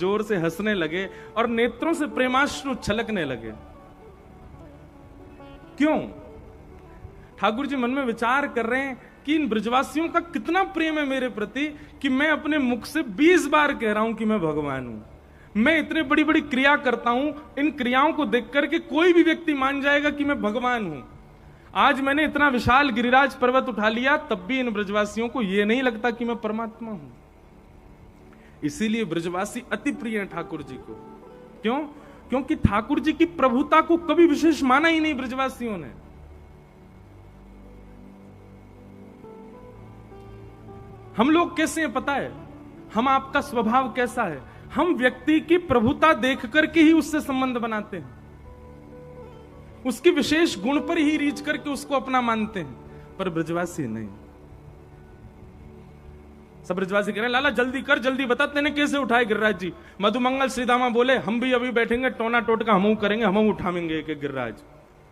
जोर से हंसने लगे और नेत्रों से प्रेमाश्रु छलकने लगे। क्यों? ठाकुर जी मन में विचार कर रहे हैं कि इन ब्रजवासियों का कितना प्रेम है मेरे प्रति कि मैं अपने मुख से 20 बार कह रहा हूं कि मैं भगवान हूं। मैं इतने बड़ी बड़ी क्रिया करता हूं, इन क्रियाओं को देख करके कोई भी व्यक्ति मान जाएगा कि मैं भगवान हूं। आज मैंने इतना विशाल गिरिराज पर्वत उठा लिया, तब भी इन ब्रजवासियों को यह नहीं लगता कि मैं परमात्मा हूं। इसीलिए ब्रजवासी अति प्रिय हैं ठाकुर जी को। क्यों? क्योंकि ठाकुर जी की प्रभुता को कभी विशेष माना ही नहीं ब्रजवासियों ने। हम लोग कैसे हैं पता है? हम आपका स्वभाव कैसा है? हम व्यक्ति की प्रभुता देख करके ही उससे संबंध बनाते हैं, उसकी विशेष गुण पर ही रीच करके उसको अपना मानते हैं। पर ब्रजवासी नहीं। सब ब्रजवासी कह रहे हैं लाला जल्दी कर, जल्दी बता तेने कैसे उठाए गिरिराज जी। मधुमंगल श्रीदामा बोले हम भी अभी बैठेंगे, टोना टोटका हम करेंगे, हम उठाएंगे एक एक गिरिराज।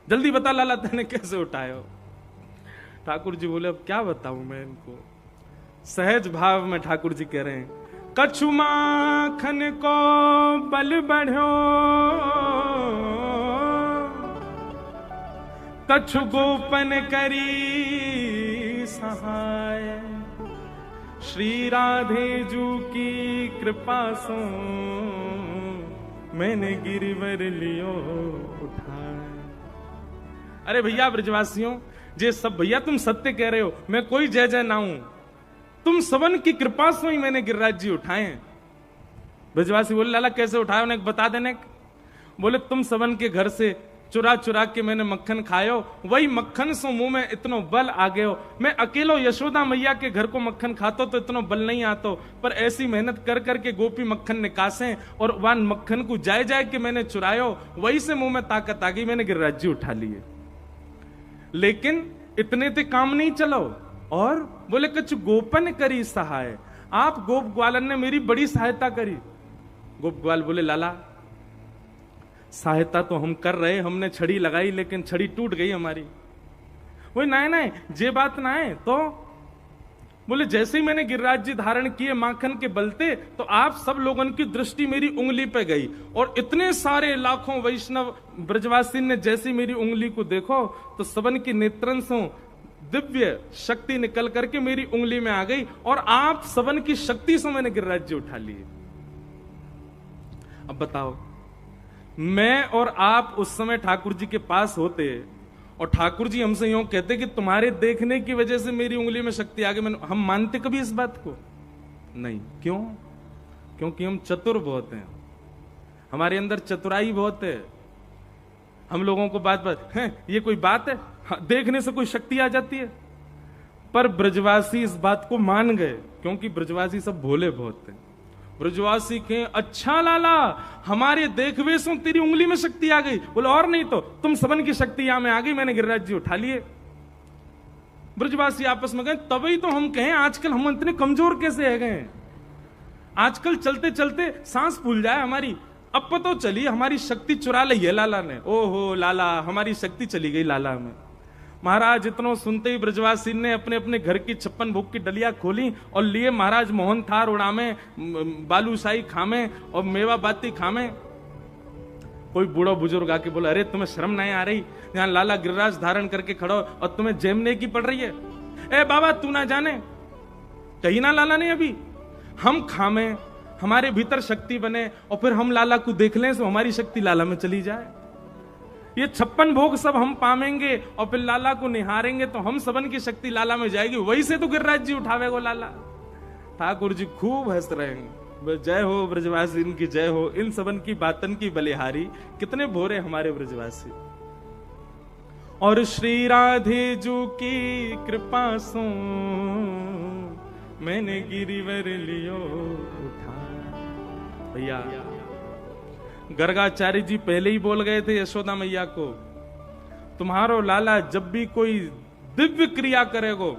जल्दी बता लाला तेने कैसे उठाए हो। ठाकुर जी बोले अब क्या बताऊं मैं इनको। सहज भाव में ठाकुर जी कह रहे हैं कछु माखन को बल बढ़ो, कछु गोपन करी सहाय, श्री राधे जू की कृपा सो मैंने गिरिवर लियो उठाए। अरे भैया ब्रजवासियों, जे सब भैया तुम सत्य कह रहे हो, मैं कोई जय जय ना हूं, तुम सबन की कृपा से ही मैंने गिरिराज जी उठाए हैं। ब्रजवासी बोले लाला कैसे उठाए, उन्हें बता देने। बोले तुम सबन के घर से चुरा चुरा के मैंने मक्खन खायो, वही मक्खन से मुंह में इतनो बल आ गयो। मैं अकेलो यशोदा मैया के घर को मक्खन खातो तो इतनो बल नहीं आतो, पर ऐसी मेहनत कर करके गोपी मक्खन निकासे और वह मक्खन को जाए जाए के मैंने चुरायो, वही से मुंह में ताकत आ गई, मैंने गिरिराज जी उठा लिए। लेकिन इतने ते काम नहीं चलो। और बोले कुछ गोपन करी सहाय, आप गोप ग्वालन ने मेरी बड़ी सहायता करी। गोप ग्वाल बोले लाला सहायता तो हम कर रहे, हमने छड़ी लगाई लेकिन छड़ी टूट गई हमारी। वो नहीं जे बात ना है। तो बोले जैसे ही मैंने गिरिराज जी धारण किए माखन के बलते, तो आप सब लोगों की दृष्टि मेरी उंगली पे गई और इतने सारे लाखों वैष्णव ब्रजवासी ने जैसी मेरी उंगली को देखो तो सबन की नेत्रन से दिव्य शक्ति निकल करके मेरी उंगली में आ गई और आप सबन की शक्ति से मैंने गिरिराज जी उठा लिए। अब बताओ, मैं और आप उस समय ठाकुर जी के पास होते और ठाकुर जी हमसे यूं कहते कि तुम्हारे देखने की वजह से मेरी उंगली में शक्ति आ गई, हम मानते कभी इस बात को? नहीं। क्यों? क्योंकि हम चतुर बहुत हैं, हमारे अंदर चतुराई बहुत है। हम लोगों को बात है ये कोई बात है, देखने से कोई शक्ति आ जाती है। पर ब्रजवासी इस बात को मान गए, क्योंकि ब्रजवासी सब भोले बहुत हैं। ब्रजवासी के अच्छा लाला हमारे देखवे से तेरी उंगली में शक्ति आ गई। बोले और नहीं तो तुम सबन की शक्ति यहां में आ गई, मैंने गिरिराज जी उठा लिए। ब्रजवासी आपस में गए, तभी तो हम कहें आजकल हम इतने कमजोर कैसे है गए। आजकल चलते चलते सांस फूल जाए हमारी, अब पता चली हमारी शक्ति चुरा ली है लाला ने। ओहो लाला हमारी शक्ति चली गई लाला में। महाराज इतनो सुनते ही ब्रजवासी ने अपने अपने घर की 56 भोग की डलिया खोली और लिए महाराज मोहन थार उड़ामे, बालूशाही खामे और मेवा बाती खामे। कोई बूढ़ा बुजुर्ग आके बोला अरे तुम्हें शर्म नहीं आ रही, यहाँ लाला गिरिराज धारण करके खड़ो और तुम्हें जेमने की पड़ रही है। ए बाबा तू ना जाने, कही ना लाला ने अभी हम खामे, हमारे भीतर शक्ति बने और फिर हम लाला को देख लें तो हमारी शक्ति लाला में चली जाए। ये 56 भोग सब हम पामेंगे और फिर लाला को निहारेंगे तो हम सबन की शक्ति लाला में जाएगी, वही से तो गिरिराज जी उठावेगो लाला। ठाकुर जी खूब हंस रहे हैं। जय हो ब्रजवासी इनकी जय हो, इन सबन की बातन की बलिहारी। कितने भोरे हमारे ब्रजवासी। और श्री राधे जू की कृपा सो मैंने गिरिवर लियो उठा। भैया गर्गाचार्य जी पहले ही बोल गए थे यशोदा मैया को, तुम्हारो लाला जब भी कोई दिव्य क्रिया करेगो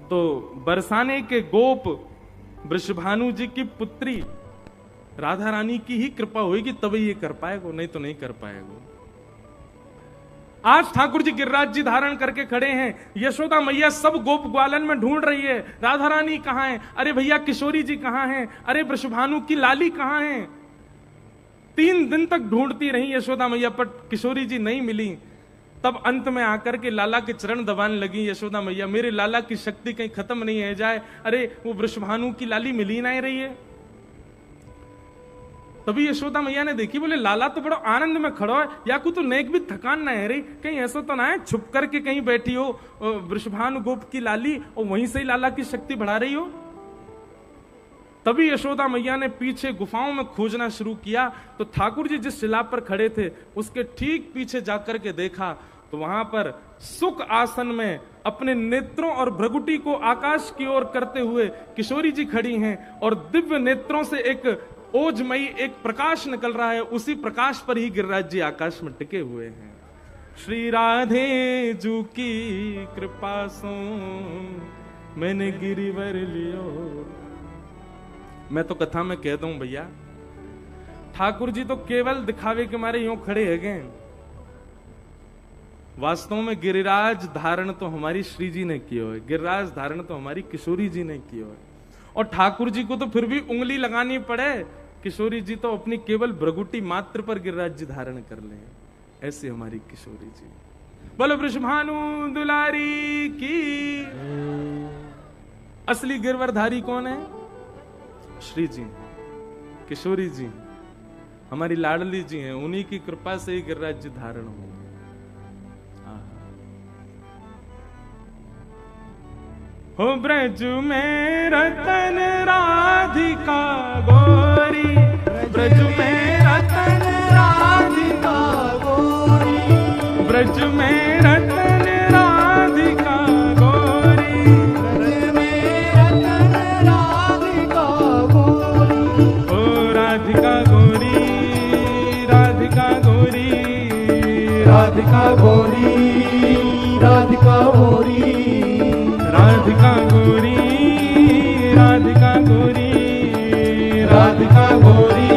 तो बरसाने के गोप वृषभानु जी की पुत्री राधा रानी की ही कृपा होगी तभी ये कर पाएगो, नहीं तो नहीं कर पाएगो। आज ठाकुर जी गिरिराज जी धारण करके खड़े हैं। यशोदा मैया सब गोप ग्वालन में ढूंढ रही है, राधा रानी कहां है, अरे भैया किशोरी जी कहां हैं, अरे वृषभानु की लाली कहां है। 3 दिन तक ढूंढती रही यशोदा मैया, पर किशोरी जी नहीं मिली। तब अंत में आकर के लाला के चरण दबाने लगी यशोदा मैया, मेरे लाला की शक्ति कहीं खत्म नहीं है जाए, अरे वो वृषभानु की लाली मिली नहीं रही है। तभी यशोदा मैया ने देखी, बोले लाला तो बड़ा आनंद में खड़ो है, या को तो नेक भी थकान ना है रही, कहीं ऐसा तो ना है छुप करके कहीं बैठी हो वृषभानु गोप की लाली और वहीं से ही लाला की शक्ति बढ़ा रही हो। तभी यशोदा मैया ने पीछे गुफाओं में खोजना शुरू किया, तो ठाकुर जी जिस शिला पर खड़े थे उसके ठीक पीछे जाकर के देखा, तो वहां पर सुख आसन में अपने नेत्रों और भ्रगुटी को आकाश की ओर करते हुए किशोरी जी खड़ी हैं, और दिव्य नेत्रों से एक ओजमयी एक प्रकाश निकल रहा है। उसी प्रकाश पर ही गिरिराज जी आकाश में टिके हुए हैं। श्री राधे जू की कृपा सो मैंने गिरिवर लियो। मैं तो कथा में कह दूं भैया, ठाकुर जी तो केवल दिखावे के मारे यूं खड़े है गए, वास्तव में गिरिराज धारण तो हमारी श्री जी ने किया है, गिरिराज धारण तो हमारी किशोरी जी ने किया है। और ठाकुर जी को तो फिर भी उंगली लगानी पड़े, किशोरी जी तो अपनी केवल भ्रगुटी मात्र पर गिरिराज जी धारण कर ले। ऐसी हमारी किशोरी जी। बोलो वृषभानु दुलारी की। असली गिरवरधारी कौन है? श्री जी, किशोरी जी हमारी लाडली जी हैं, उन्हीं की कृपा से ही गिरिराज जी धारण हो। हो ब्रज में रतन राधिका गोरी, ब्रज में रतन राधिका गोरी, ब्रज में रतन राधिका गोरी, ब्रज में रतन राधिका गोरी। ओ राधिका गोरी, राधिका गोरी, राधिका गोरी, राधिका गोरी, राधिका गोरी, राधिका गोरी, राधिका गोरी,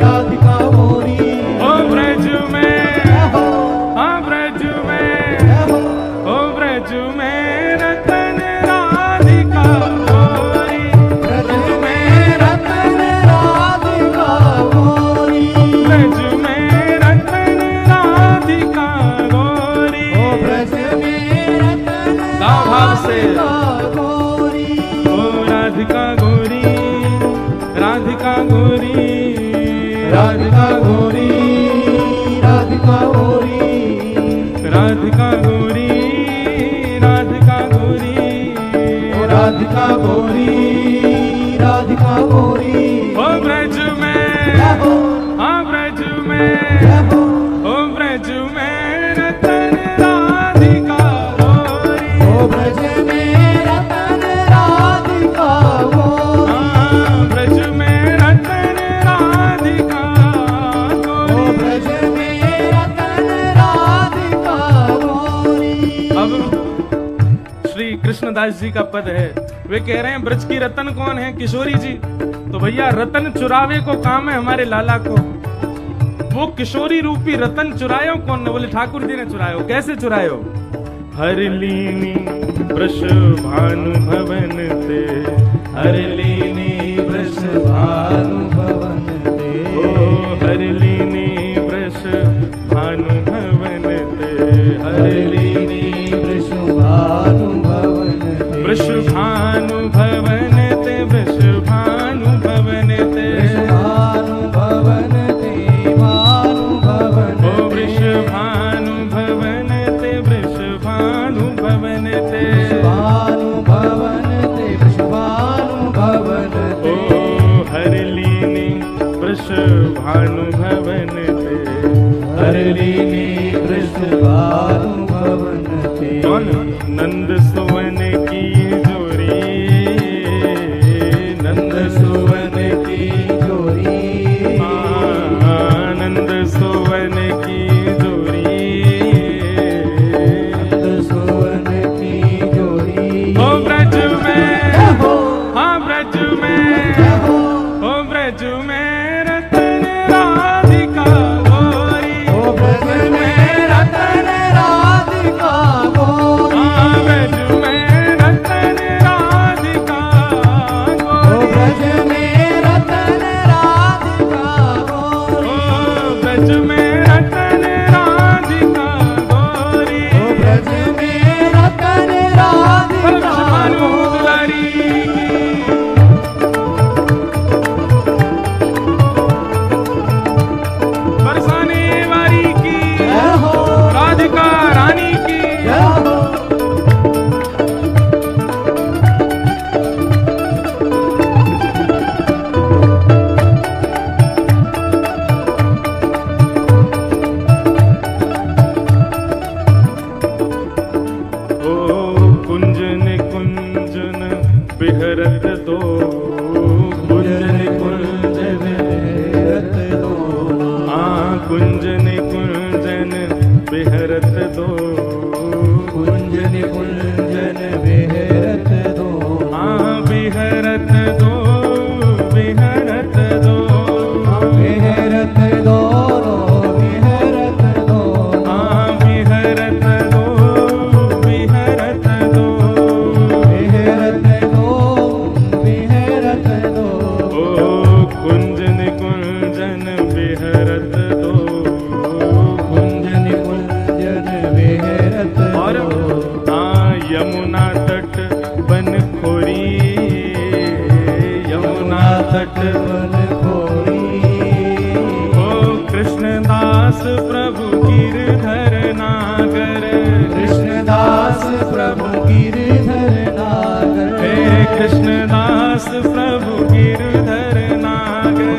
राधिका गोरी। ओ ब्रज में, हाँ ब्रज में, ओ ब्रज में रतन राधिका गोरी, ब्रज में रतन राधिका गोरी, ब्रज में रतन राधिका गोरी। ओ ब्रज में रतन भाव से ओ राधिका गोरी, राधिका गोरी, राधिका गोरी, राधिका गोरी, राधिका गोरी, राधिका गोरी, राधिका गोरी, राधिका गोरी। ओ ब्रज में, हाँ ब्रज में, ओ ब्रज में रतन राधिका गोरी, ओ ब्रज में रतन राधिका गोरी, ब्रज में रतन राधिका गोरी, ओ ब्रज में रतन राधिका गोरी। अब श्री कृष्णदास जी का पद है, वे कह रहे हैं ब्रज की रतन कौन है? किशोरी जी। तो भैया रतन चुरावे को काम है हमारे लाला को, वो किशोरी रूपी रतन चुरायो कौन ने? बोले ठाकुर जी ने चुरायो। कैसे चुरायो? हर लीनी वृष भानु भवन ते, हर लीनी वृष भानु भवन ते, ओ हर लीनी वृष भानु भवन ते, हर लीनी वृष भानु भवन ते, वृष भानु भवन ते, वृष भानु भवन ते, भानु भवन ते, भानु भवन, ओ वृष भानु भवन ते, वृष भानु भवन ते, भानु भवन ते, वृष भानु भवन ते, ओ हर लीनी वृष भानु भवन ते, हर लीनी वृष भानु भवन ते। कौन? नंद सुवन की जोरी, नंद सुवन की जोरी, नंद सुवन की जोरी, नंद सुवन की जोरी। ओ ब्रज में, हाँ ब्रज में, ओ ब्रज में रतन राधिका गोरी, ओ ब्रज में रतन गिरधर नागर। हे कृष्णदास प्रभु गिरधर नागर।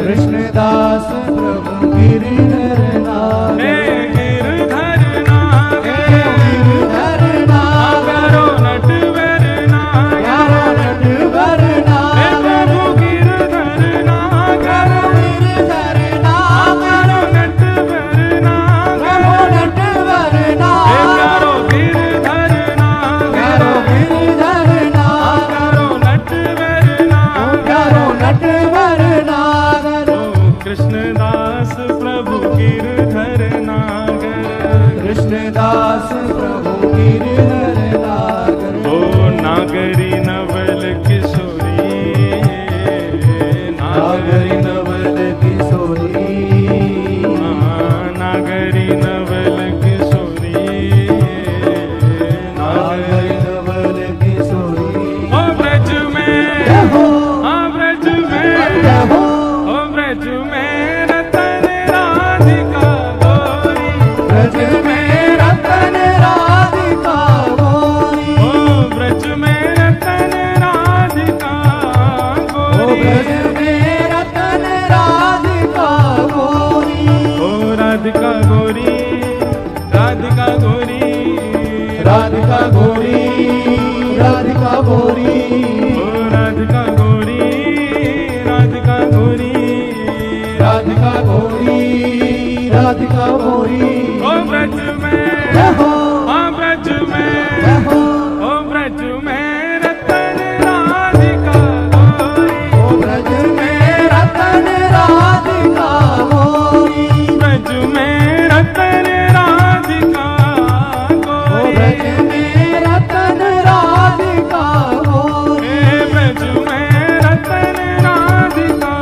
कृष्णदास प्रभु गिरधर नागर। हे गिरधर नागर। गिरधर नागर। नागरो नटवर नागर। नटवर हे नागर। प्रभु गिरधर नागर। गिरधर नागर। नागरो नटवर नागर। नटवर हे नागर। प्यारो गिरधर नागर। गिरधर नागर। नागरो नटवर नागर। नटवर नागर। ओ कृष्णदास प्रभु गिरधर नागर। कृष्णदास प्रभु गिरधर नागर। ओ नागरी नवल किशोरी। नागरी नवल किशोरी। नागरी नवल किशोरी। नागरी नवल किशोरी। ओ ब्रज में, जय हो। हाँ ब्रज में, जय हो। ओ ब्रज में रतन राधिका गोरी। ब्रज में रतन राधिका गोरी। ओ ब्रज में रतन राधिका ओ गोरी। ब्रज में रतन राधिका गोरी। ओ राधिका गोरी, राधिका गोरी, राधिका गोरी। राधिका गोरी। ओ राधिका गोरी, राधिका गोरी, राधिका गोरी। राधिका गोरी। ओ ब्रज में, जय हो। हाँ ब्रज में, जय हो। ओ ब्रज में रतन राधिका गोरी। ओ ब्रज में रतन राधिका गोरी। ब्रज में रतन राधिका ओ गोरी। ब्रज में रतन राधिका गोरी। हे ब्रज में रतन राधिका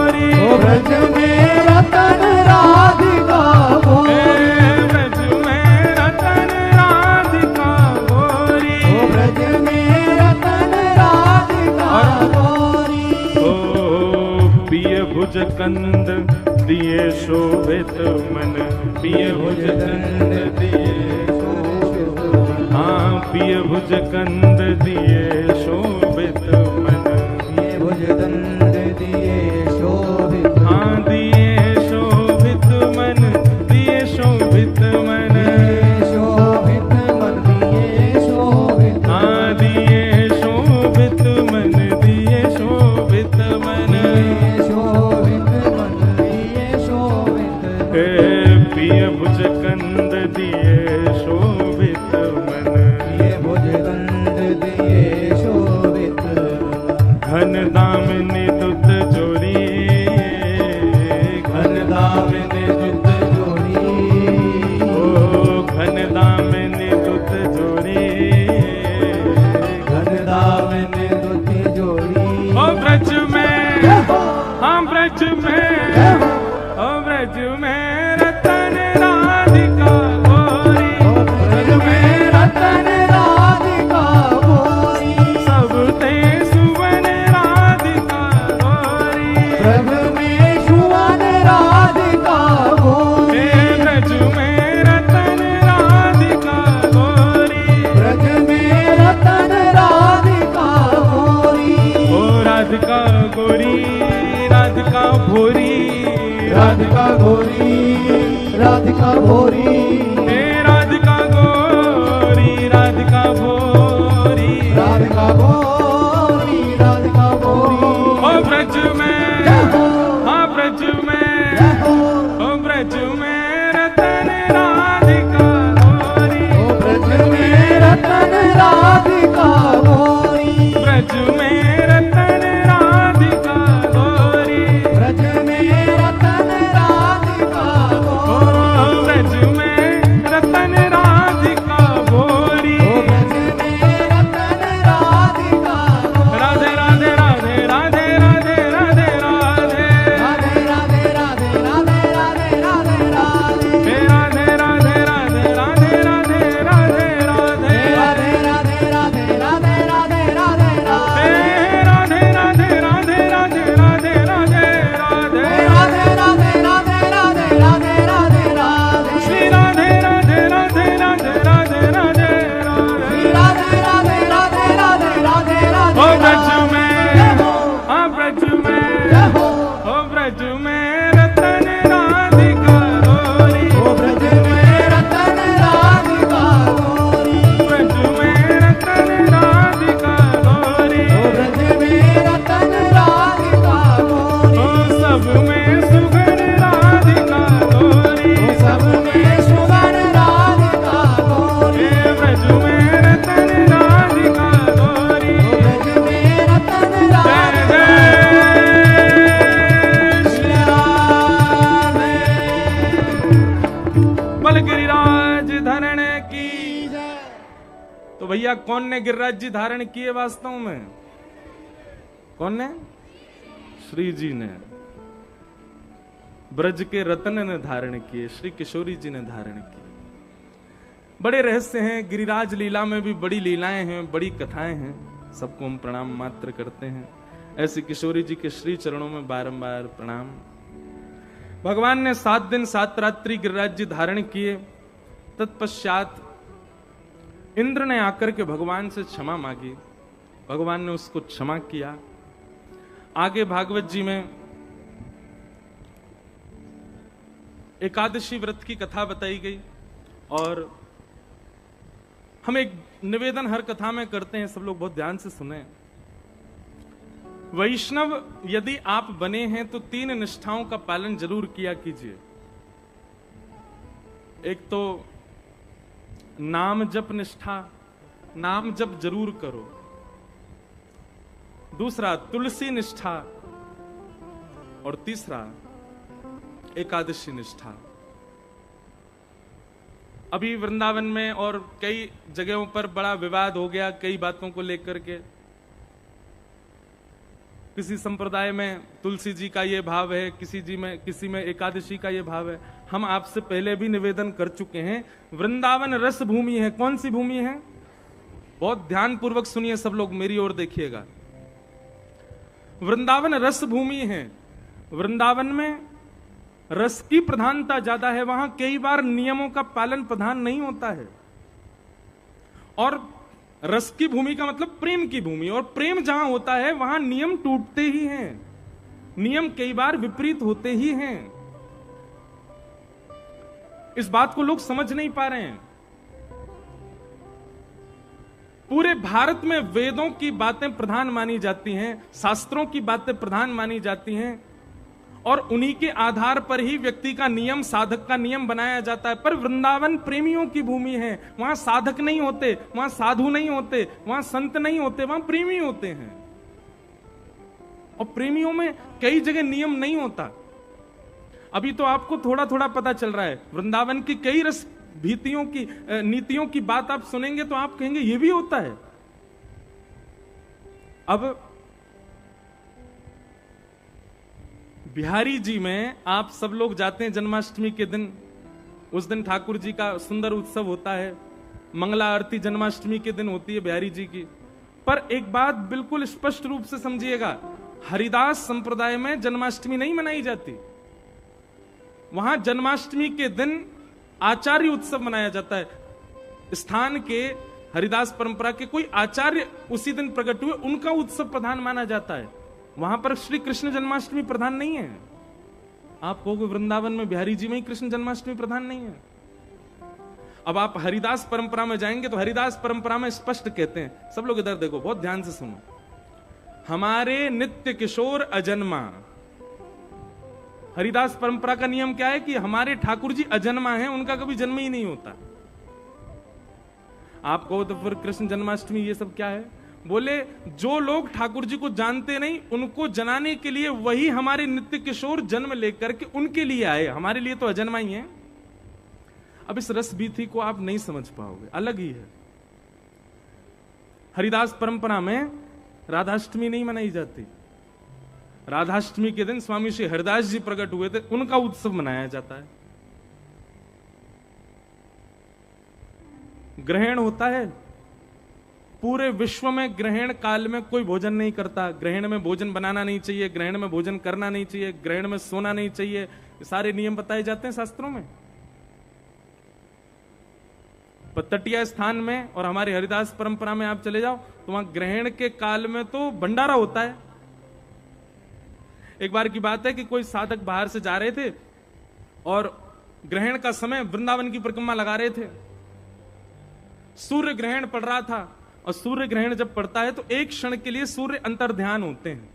गोरी। ओ ब्रज में रतन राधिका गोरी। हे ब्रज में रतन राधिका गोरी। ओ ब्रज में रतन राधिका गोरी। ओ पिय भुज कंद दिए शोभित मन। पिय भुज कंद दिए, हाँ पिय भुज कंद दिए शोभित मन। ये भुजदंड दिए शोभित। हाँ दिए शोभित मन, दिए शोभित मन। शोभित मन दिए शोभित। हाँ दिए शोभित मन, दिए शोभित मन। शोभित मन दिए शोभित। हे पिय भुज कंद दिए शोभित मन। ये भुजदंड दिए शोभित। घन दामिनी दुत जोरी। घन दामिनी दुत जोड़ी। ओ घन दामिनी दुत जोरी। घन दामिनी दुत जोड़ी। ओ ब्रज में, जय हो। हाँ ब्रज में, जय हो। ओ ब्रज में रतन राधिका गोरी। ओ ब्रज में रतन राधिका गोरी। सब ते सुवन राधिका गोरी। ब्रज में सुवन राधिका गोरी। हे ब्रज में रतन राधिका गोरी। ब्रज में रतन राधिका गोरी। ओ राधिका गोरी, राधिका भोरी। राधिका गोरी। राधिका भोरी। हे राधिका गोरी, राधिका भोरी। राधिका भोरी। राधिका भोरी। ओ ब्रज में, जय हो। हाँ ब्रज में, जय हो। ओ ब्रज में रतन राधिका गोरी। ओ ब्रज में रतन राधिका गोरी। ब्रज में रतन राधिका गोरी। ब्रज में रतन राधिका ओ गोरी। ब्रज में रतन राधिका गोरी। ओ ब्रज में रतन राधिका गोरी। राधे राधे राधे राधे राधे राधे राधे। राधे राधे राधे राधे राधे राधे राधे। ब्रज में रतन राधिका गोरी, ओ ब्रज में रतन राधिका गोरी, ब्रज में रतन राधिका गोरी, ओ ब्रज में रतन राधिका गोरी, ओ सब में सुघर राधिका गोरी, ओ सब में सुगन राधिका गोरी, हे ब्रज में रतन राधिका गोरी। ओ ब्रज में रतन जय राधिका जय श्री राम। बल गिरिराज धरण की। तो भैया कौन ने गिरिराज जी धारण किए वास्तव में? कौन ने? श्री जी ने। ब्रज के रतन ने धारण किए, श्री किशोरी जी ने धारण किए। बड़े रहस्य हैं गिरिराज लीला में भी, बड़ी लीलाएं हैं, बड़ी कथाएं हैं। सबको हम प्रणाम मात्र करते हैं। ऐसी किशोरी जी के श्री चरणों में बारंबार प्रणाम। भगवान ने 7 दिन 7 रात्रि गिरिराज जी धारण किए। तत्पश्चात इंद्र ने आकर के भगवान से क्षमा मांगी, भगवान ने उसको क्षमा किया। आगे भागवत जी में एकादशी व्रत की कथा बताई गई और हम एक निवेदन हर कथा में करते हैं, सब लोग बहुत ध्यान से सुने। वैष्णव यदि आप बने हैं तो 3 निष्ठाओं का पालन जरूर किया कीजिए। एक तो नाम जप निष्ठा, नाम जप जरूर करो। दूसरा तुलसी निष्ठा और तीसरा एकादशी निष्ठा। अभी वृंदावन में और कई जगहों पर बड़ा विवाद हो गया कई बातों को लेकर के। किसी संप्रदाय में तुलसी जी का ये भाव है, किसी में एकादशी का ये भाव है। हम आपसे पहले भी निवेदन कर चुके हैं, वृंदावन रस भूमि है। कौन सी भूमि है? बहुत ध्यान पूर्वक सुनिए सब लोग, मेरी ओर देखिएगा। वृंदावन रस भूमि है। वृंदावन में रस की प्रधानता ज्यादा है। वहां कई बार नियमों का पालन प्रधान नहीं होता है। और रस की भूमि का मतलब प्रेम की भूमि, और प्रेम जहां होता है वहां नियम टूटते ही हैं, नियम कई बार विपरीत होते ही हैं। इस बात को लोग समझ नहीं पा रहे हैं। पूरे भारत में वेदों की बातें प्रधान मानी जाती हैं, शास्त्रों की बातें प्रधान मानी जाती हैं, और उन्हीं के आधार पर ही व्यक्ति का नियम, साधक का नियम बनाया जाता है। पर वृंदावन प्रेमियों की भूमि है। वहां साधक नहीं होते, वहां साधु नहीं होते, वहां संत नहीं होते, वहां प्रेमी होते हैं। और प्रेमियों में कई जगह नियम नहीं होता। अभी तो आपको थोड़ा थोड़ा पता चल रहा है। वृंदावन की कई रस भीतियों की, नीतियों की बात आप सुनेंगे तो आप कहेंगे ये भी होता है। अब बिहारी जी में आप सब लोग जाते हैं जन्माष्टमी के दिन। उस दिन ठाकुर जी का सुंदर उत्सव होता है। मंगला आरती जन्माष्टमी के दिन होती है बिहारी जी की। पर एक बात बिल्कुल स्पष्ट रूप से समझिएगा, हरिदास संप्रदाय में जन्माष्टमी नहीं मनाई जाती। वहां जन्माष्टमी के दिन आचार्य उत्सव मनाया जाता है। स्थान के हरिदास परंपरा के कोई आचार्य उसी दिन प्रकट हुए, उनका उत्सव प्रधान माना जाता है। वहां पर श्री कृष्ण जन्माष्टमी प्रधान नहीं है। आप कहोगे वृंदावन में बिहारी जी में ही कृष्ण जन्माष्टमी प्रधान नहीं है। अब आप हरिदास परंपरा में जाएंगे तो हरिदास परंपरा में स्पष्ट कहते हैं, सब लोग इधर देखो, बहुत ध्यान से सुनो। हमारे नित्य किशोर अजन्मा। हरिदास परंपरा का नियम क्या है कि हमारे ठाकुर जी अजन्मा हैं, उनका कभी जन्म ही नहीं होता। आप कहो तो फिर कृष्ण जन्माष्टमी ये सब क्या है? बोले जो लोग ठाकुर जी को जानते नहीं, उनको जनाने के लिए वही हमारे नित्य किशोर जन्म लेकर के उनके लिए आए। हमारे लिए तो अजन्मा ही है। अब इस रस बीथी को आप नहीं समझ पाओगे, अलग ही है। हरिदास परंपरा में राधाष्टमी नहीं मनाई जाती। राधाष्टमी के दिन स्वामी श्री हरिदास जी प्रकट हुए थे, उनका उत्सव मनाया जाता है। ग्रहण होता है। पूरे विश्व में ग्रहण काल में कोई भोजन नहीं करता। ग्रहण में भोजन बनाना नहीं चाहिए, ग्रहण में भोजन करना नहीं चाहिए, ग्रहण में सोना नहीं चाहिए, सारे नियम बताए जाते हैं शास्त्रों में। तटीय स्थान में और हमारे हरिदास परंपरा में आप चले जाओ तो वहां ग्रहण के काल में तो भंडारा होता है। एक बार की बात है कि कोई साधक बाहर से जा रहे थे और ग्रहण का समय वृंदावन की परिक्रमा लगा रहे थे। सूर्य ग्रहण पड़ रहा था और सूर्य ग्रहण जब पड़ता है तो एक क्षण के लिए सूर्य अंतर्ध्यान होते हैं।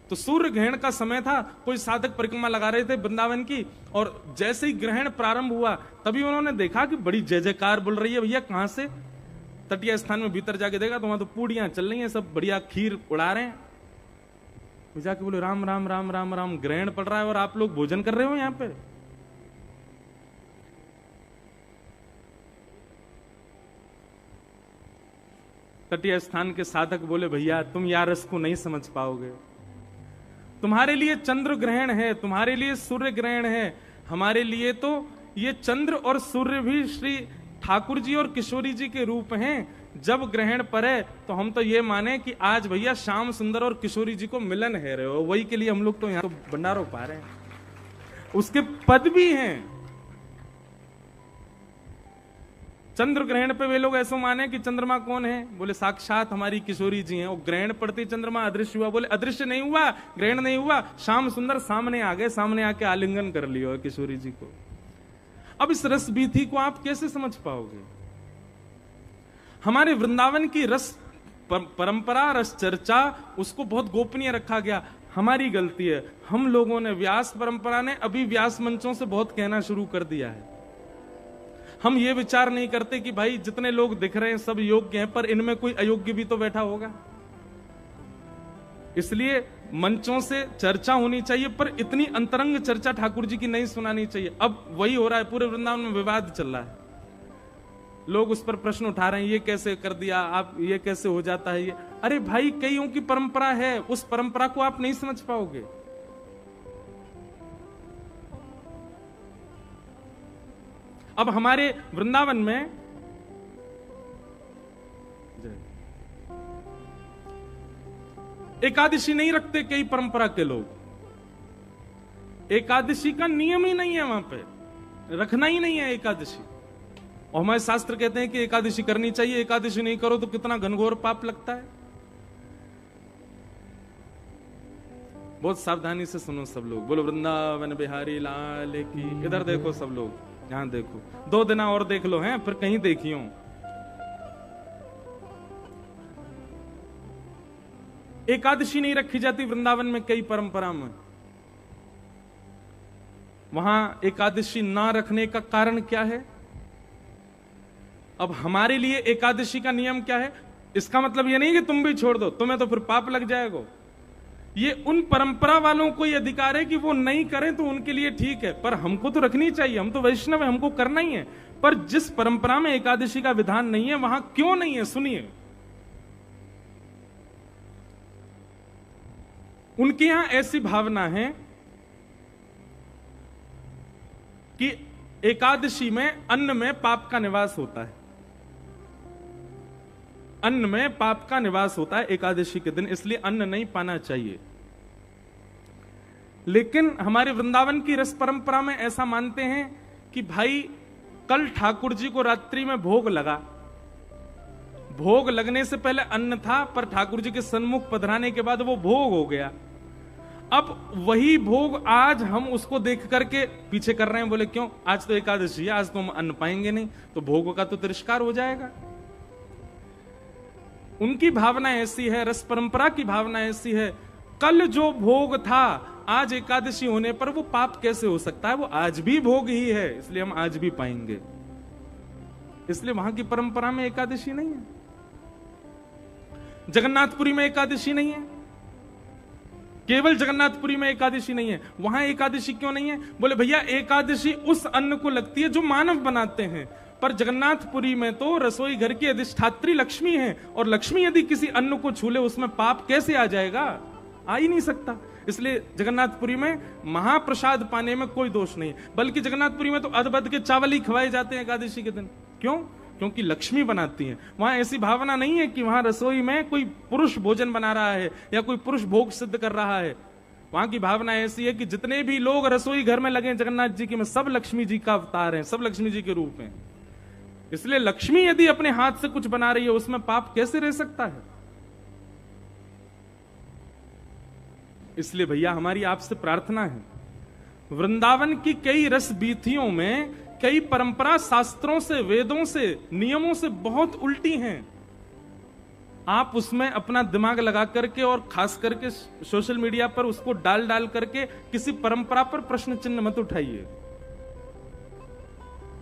तो सूर्य ग्रहण का समय था, कोई साधक परिक्रमा लगा रहे थे वृंदावन की, और जैसे ही ग्रहण प्रारंभ हुआ तभी उन्होंने देखा कि बड़ी जय जयकार बोल रही है। भैया कहां से? तटीय स्थान में भीतर जाके देखा तो वहां तो पूड़ियां चल रही हैं, सब बढ़िया खीर उड़ा रहे हैं। जाके बोले राम राम राम राम राम, ग्रहण पड़ रहा है और आप लोग भोजन कर रहे हो यहां पे? तटीय स्थान के साधक बोले भैया तुम यार रस को नहीं समझ पाओगे, तुम्हारे लिए चंद्र ग्रहण है, तुम्हारे लिए सूर्य ग्रहण है, हमारे लिए तो ये चंद्र और सूर्य भी श्री ठाकुर जी और किशोरी जी के रूप हैं। जब ग्रहण पड़े तो हम तो ये माने कि आज भैया श्याम सुंदर और किशोरी जी को मिलन है रहे हो, वही के लिए हम लोग तो यहाँ तो भंडारो पा रहे हैं। उसके पद भी हैं। चंद्र ग्रहण पे वे लोग ऐसा माने कि चंद्रमा कौन है? बोले साक्षात हमारी किशोरी जी हैं। वो ग्रहण पड़ते चंद्रमा अदृश्य हुआ। बोले अदृश्य नहीं हुआ, ग्रहण नहीं हुआ, श्याम सुंदर सामने आ गए, सामने आके आलिंगन कर लिया किशोरी जी को। अब इस रस बीथी को आप कैसे समझ पाओगे? हमारे वृंदावन की रस परंपरा, रस चर्चा, उसको बहुत गोपनीय रखा गया। हमारी गलती है, हम लोगों ने, व्यास परंपरा ने अभी व्यास मंचों से बहुत कहना शुरू कर दिया है। हम ये विचार नहीं करते कि भाई जितने लोग दिख रहे हैं सब योग्य हैं, पर इनमें कोई अयोग्य भी तो बैठा होगा। इसलिए मंचों से चर्चा होनी चाहिए, पर इतनी अंतरंग चर्चा ठाकुर जी की नहीं सुनानी चाहिए। अब वही हो रहा है, पूरे वृंदावन में विवाद चल रहा है, लोग उस पर प्रश्न उठा रहे हैं, ये कैसे कर दिया आप, ये कैसे हो जाता है ये। अरे भाई कईयों की परंपरा है, उस परंपरा को आप नहीं समझ पाओगे। अब हमारे वृंदावन में एकादशी नहीं रखते कई परंपरा के लोग, एकादशी का नियम ही नहीं है, वहां पे रखना ही नहीं है एकादशी। और हमारे शास्त्र कहते हैं कि एकादशी करनी चाहिए, एकादशी नहीं करो तो कितना घनघोर पाप लगता है। बहुत सावधानी से सुनो सब लोग, बोलो वृंदावन बिहारी लाल की। इधर देखो सब लोग, यहां देखो, 2 दिन और देख लो हैं, फिर कहीं देखियो। एकादशी नहीं रखी जाती वृंदावन में कई परंपरा में। वहां एकादशी ना रखने का कारण क्या है? अब हमारे लिए एकादशी का नियम क्या है? इसका मतलब ये नहीं कि तुम भी छोड़ दो, तुम्हें तो फिर पाप लग जाएगा। ये उन परंपरा वालों को ये अधिकार है कि वो नहीं करें तो उनके लिए ठीक है, पर हमको तो रखनी चाहिए, हम तो वैष्णव है, हमको करना ही है। पर जिस परंपरा में एकादशी का विधान नहीं है वहां क्यों नहीं है, सुनिए। उनके यहां ऐसी भावना है कि एकादशी में अन्न में पाप का निवास होता है, अन्न में पाप का निवास होता है एकादशी के दिन, इसलिए अन्न नहीं पाना चाहिए। लेकिन हमारे वृंदावन की रस परंपरा में ऐसा मानते हैं कि भाई कल ठाकुर जी को रात्रि में भोग लगा, भोग लगने से पहले अन्न था, पर ठाकुर जी के सन्मुख पधराने के बाद वो भोग हो गया। अब वही भोग आज हम उसको देख करके पीछे कर रहे हैं। बोले क्यों? आज तो एकादशी है, आज तो हम अन्न पाएंगे नहीं, तो भोग का तो तिरस्कार हो जाएगा। उनकी भावना ऐसी है, रस परंपरा की भावना ऐसी है, कल जो भोग था आज एकादशी होने पर वो पाप कैसे हो सकता है? वो आज भी भोग ही है, इसलिए हम आज भी पाएंगे। इसलिए वहां की परंपरा में एकादशी नहीं है। जगन्नाथपुरी में एकादशी नहीं है, केवल जगन्नाथपुरी में एकादशी नहीं है। वहां एकादशी क्यों नहीं है? बोले भैया एकादशी उस अन्न को लगती है जो मानव बनाते हैं, पर जगन्नाथपुरी में तो रसोई घर की अधिष्ठात्री लक्ष्मी है, और लक्ष्मी यदि किसी अन्न को छू ले उसमें पाप कैसे आ जाएगा? आ ही नहीं सकता। इसलिए जगन्नाथपुरी में महाप्रसाद पाने में कोई दोष नहीं, बल्कि जगन्नाथपुरी में तो अदबद के चावल ही खवाए जाते हैं एकादशी के दिन। क्यों? क्योंकि लक्ष्मी बनाती हैं। वहां ऐसी भावना नहीं है कि वहां रसोई में कोई पुरुष भोजन बना रहा है या कोई पुरुष भोग सिद्ध कर रहा है। वहां की भावना ऐसी है कि जितने भी लोग रसोई घर में लगे जगन्नाथ जी के में, सब लक्ष्मी जी का अवतार हैं, सब लक्ष्मी जी के रूप हैं। इसलिए लक्ष्मी यदि अपने हाथ से कुछ बना रही है उसमें पाप कैसे रह सकता है? इसलिए भैया हमारी आपसे प्रार्थना है, वृंदावन की कई रस बीथियों में कई परंपरा शास्त्रों से, वेदों से, नियमों से बहुत उल्टी हैं। आप उसमें अपना दिमाग लगा करके और खास करके सोशल मीडिया पर उसको डाल डाल करके किसी परंपरा पर प्रश्न चिन्ह मत उठाइए।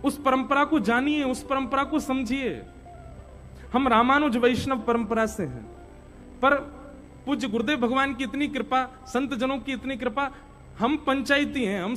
उस परंपरा को जानिए, उस परंपरा को समझिए। हम रामानुज वैष्णव परंपरा से हैं, पर पूज्य गुरुदेव भगवान की इतनी कृपा, संत जनों की इतनी कृपा, हम पंचायती हैं, हम